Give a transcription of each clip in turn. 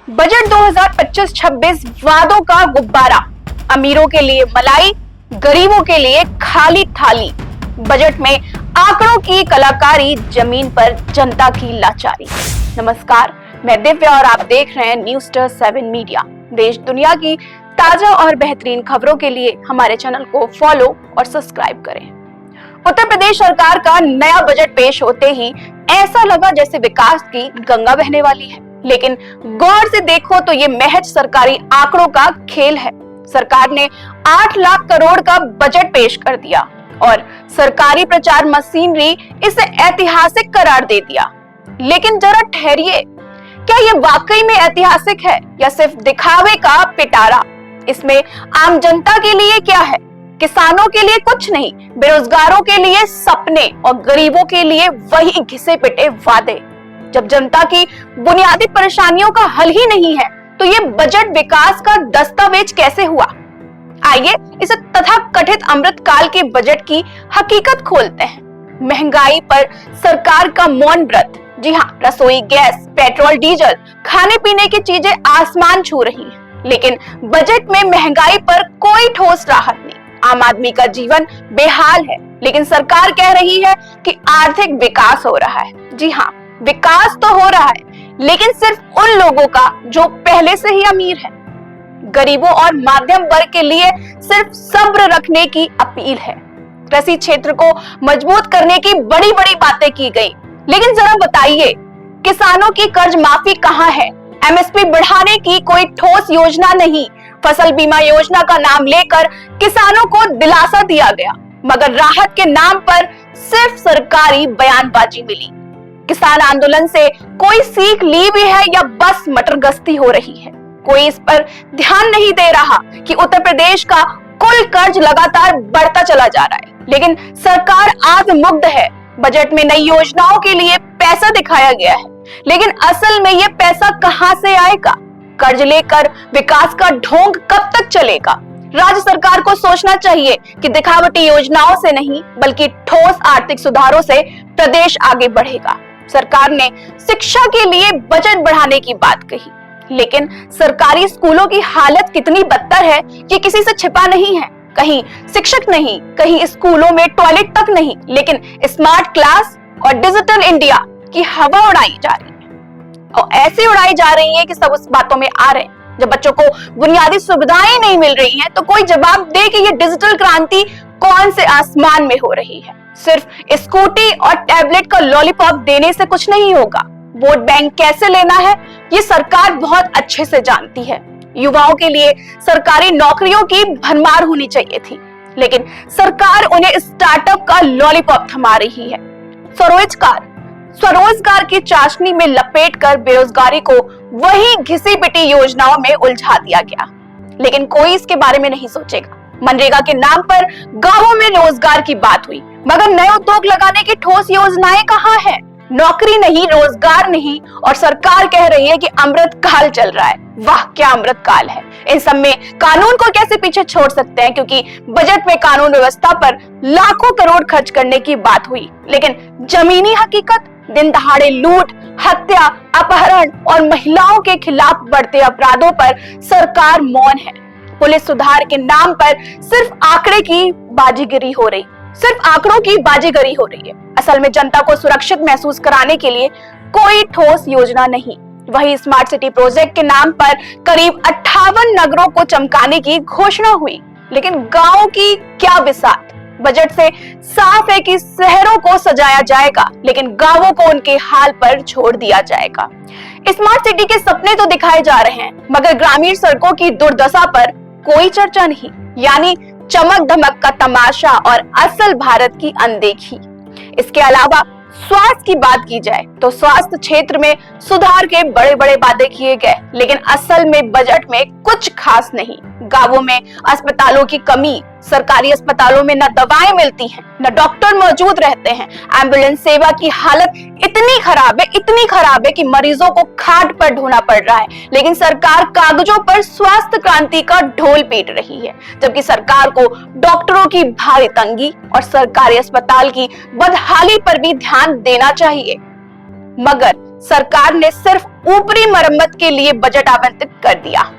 Budget 2025-26 वादों का गुब्बारा, अमीरों के लिए मलाई, गरीबों के लिए खाली थाली। बजट में आंकड़ों की कलाकारी, जमीन पर जनता की लाचारी। नमस्कार, मैं दिव्या और आप देख रहे हैं न्यूज़स्टार 7 मीडिया। देश दुनिया की ताजा और बेहतरीन खबरों के लिए हमारे चैनल को फॉलो और सब्सक्राइब करें। उत्तर प्रदेश सरकार का नया बजट पेश होते ही ऐसा लगा जैसे विकास की गंगा बहने वाली है, लेकिन गौर से देखो तो ये महज सरकारी आंकड़ों का खेल है। सरकार ने 8 लाख करोड़ का बजट पेश कर दिया और सरकारी प्रचार मशीनरी इसे ऐतिहासिक करार दे दिया। लेकिन जरा ठहरिए, क्या ये वाकई में ऐतिहासिक है या सिर्फ दिखावे का पिटारा? इसमें आम जनता के लिए क्या है? किसानों के लिए कुछ नहीं, बेरोजगारों के लिए सपने और गरीबों के लिए वही घिसे पिटे वादे। जब जनता की बुनियादी परेशानियों का हल ही नहीं है तो ये बजट विकास का दस्तावेज कैसे हुआ? आइए इसे तथाकथित अमृतकाल के बजट की हकीकत खोलते हैं। महंगाई पर सरकार का मौन व्रत। जी हाँ, रसोई गैस, पेट्रोल, डीजल, खाने पीने की चीजें आसमान छू रही हैं, लेकिन बजट में महंगाई पर कोई ठोस राहत नहीं। आम आदमी का जीवन बेहाल है, लेकिन सरकार कह रही है कि आर्थिक विकास हो रहा है। जी हाँ, विकास तो हो रहा है, लेकिन सिर्फ उन लोगों का जो पहले से ही अमीर है। गरीबों और मध्यम वर्ग के लिए सिर्फ सब्र रखने की अपील है। कृषि क्षेत्र को मजबूत करने की बड़ी बड़ी बातें की गई, लेकिन जरा बताइए, किसानों की कर्ज माफी कहाँ है? एमएसपी बढ़ाने की कोई ठोस योजना नहीं। फसल बीमा योजना का नाम लेकर किसानों को दिलासा दिया गया, मगर राहत के नाम पर सिर्फ सरकारी बयानबाजी मिली। किसान आंदोलन से कोई सीख ली भी है या बस मटरगश्ती हो रही है? कोई इस पर ध्यान नहीं दे रहा कि उत्तर प्रदेश का कुल कर्ज लगातार बढ़ता चला जा रहा है, लेकिन सरकार आत्ममुग्ध है। बजट में नई योजनाओं के लिए पैसा दिखाया गया है, लेकिन असल में ये पैसा कहां से आएगा? कर्ज लेकर विकास का ढोंग कब तक चलेगा? राज्य सरकार को सोचना चाहिए कि दिखावटी योजनाओं से नहीं, बल्कि ठोस आर्थिक सुधारों से प्रदेश आगे बढ़ेगा। सरकार ने शिक्षा के लिए बजट बढ़ाने की बात कही, लेकिन सरकारी स्कूलों की हालत कितनी बदतर है ये किसी से छिपा नहीं है। कहीं शिक्षक नहीं, कहीं स्कूलों में टॉयलेट तक नहीं, लेकिन स्मार्ट क्लास और डिजिटल इंडिया की हवा उड़ाई जा रही है, और ऐसी उड़ाई जा रही है कि सब उस बातों में आ रहे हैं। जब बच्चों को बुनियादी सुविधाएं नहीं मिल रही हैं, तो कोई जवाब दे कि ये डिजिटल क्रांति कौन से आसमान में हो रही है? सिर्फ स्कूटी और टैबलेट का लॉलीपॉप देने से कुछ नहीं होगा। वोट बैंक कैसे लेना है ये सरकार बहुत अच्छे से जानती है। युवाओं के लिए सरकारी नौकरियों की भरमार होनी चाहिए थी, लेकिन सरकार उन्हें स्टार्टअप का लॉलीपॉप थमा रही है। स्वरोजगार की चाशनी में लपेटकर बेरोजगारी को वही घिसी पिटी योजनाओं में उलझा दिया गया, लेकिन कोई इसके बारे में नहीं सोचेगा। मनरेगा के नाम पर गांवों में रोजगार की बात हुई, मगर नए उद्योग लगाने की ठोस योजनाएं कहाँ हैं? नौकरी नहीं, रोजगार नहीं, और सरकार कह रही है कि अमृत काल चल रहा है। वाह, क्या अमृत काल है! इन सब में कानून को कैसे पीछे छोड़ सकते हैं? क्योंकि बजट में कानून व्यवस्था पर लाखों करोड़ खर्च करने की बात हुई, लेकिन जमीनी हकीकत, दिन दहाड़े लूट, हत्या, अपहरण और महिलाओं के खिलाफ बढ़ते अपराधों पर सरकार मौन है। पुलिस सुधार के नाम पर सिर्फ आंकड़ों की बाजीगरी हो रही है। असल में जनता को सुरक्षित महसूस कराने के लिए कोई ठोस योजना नहीं। वही स्मार्ट सिटी प्रोजेक्ट के नाम पर करीब 58 नगरों को चमकाने की घोषणा हुई, लेकिन गांवों की क्या बिसात? बजट से साफ है कि शहरों को सजाया जाएगा, लेकिन गांवों को उनके हाल पर छोड़ दिया जाएगा। स्मार्ट सिटी के सपने तो दिखाए जा रहे हैं, मगर ग्रामीण सड़कों की दुर्दशा पर कोई चर्चा नहीं। यानी चमक धमक का तमाशा और असल भारत की अनदेखी। इसके अलावा स्वास्थ्य की बात की जाए तो स्वास्थ्य क्षेत्र में सुधार के बड़े बड़े वादे किए गए, लेकिन असल में बजट में कुछ खास नहीं। गांवों में अस्पतालों की कमी, सरकारी अस्पतालों में न दवाएं मिलती हैं, न डॉक्टर मौजूद रहते हैं। एम्बुलेंस सेवा की हालत इतनी खराब है कि मरीजों को खाट पर ढोना पड़ रहा है, लेकिन सरकार कागजों पर स्वास्थ्य क्रांति का ढोल पीट रही है, जबकि सरकार को डॉक्टरों की भारी तंगी और सरकारी अस्पताल की बदहाली पर भी ध्यान देना चाहिए। मगर सरकार ने सिर्फ ऊपरी मरम्मत के लिए बजट आवंटित कर दिया।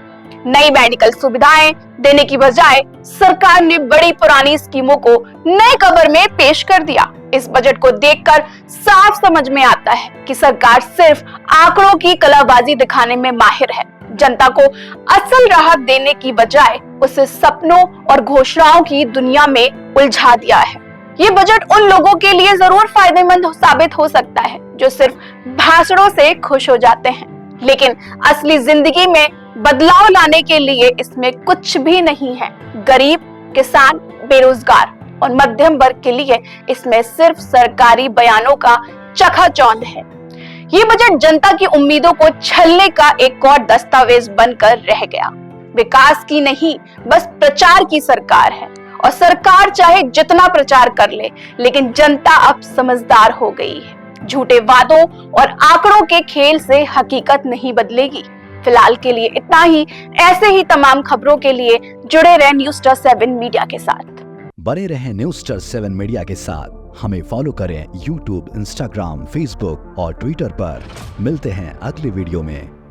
नई मेडिकल सुविधाएं देने की बजाय सरकार ने बड़ी पुरानी स्कीमों को नए कवर में पेश कर दिया। इस बजट को देखकर साफ समझ में आता है कि सरकार सिर्फ आंकड़ों की कलाबाजी दिखाने में माहिर है। जनता को असल राहत देने की बजाय उसे सपनों और घोषणाओं की दुनिया में उलझा दिया है। ये बजट उन लोगों के लिए जरूर फायदेमंद साबित हो सकता है जो सिर्फ भाषणों से खुश हो जाते हैं, लेकिन असली जिंदगी में बदलाव लाने के लिए इसमें कुछ भी नहीं है। गरीब, किसान, बेरोजगार और मध्यम वर्ग के लिए इसमें सिर्फ सरकारी बयानों का चकाचौंध है। ये बजट जनता की उम्मीदों को छलने का एक और दस्तावेज बनकर रह गया। विकास की नहीं, बस प्रचार की सरकार है और सरकार चाहे जितना प्रचार कर ले, लेकिन जनता अब समझदार हो गई है। झूठे वादों और आंकड़ों के खेल से हकीकत नहीं बदलेगी। फिलहाल के लिए इतना ही। ऐसे ही तमाम खबरों के लिए जुड़े रहे न्यूज़ स्टार 7 मीडिया के साथ। बने रहें न्यूज़ स्टार 7 मीडिया के साथ। हमें फॉलो करें YouTube, Instagram, Facebook और Twitter पर। मिलते हैं अगली वीडियो में।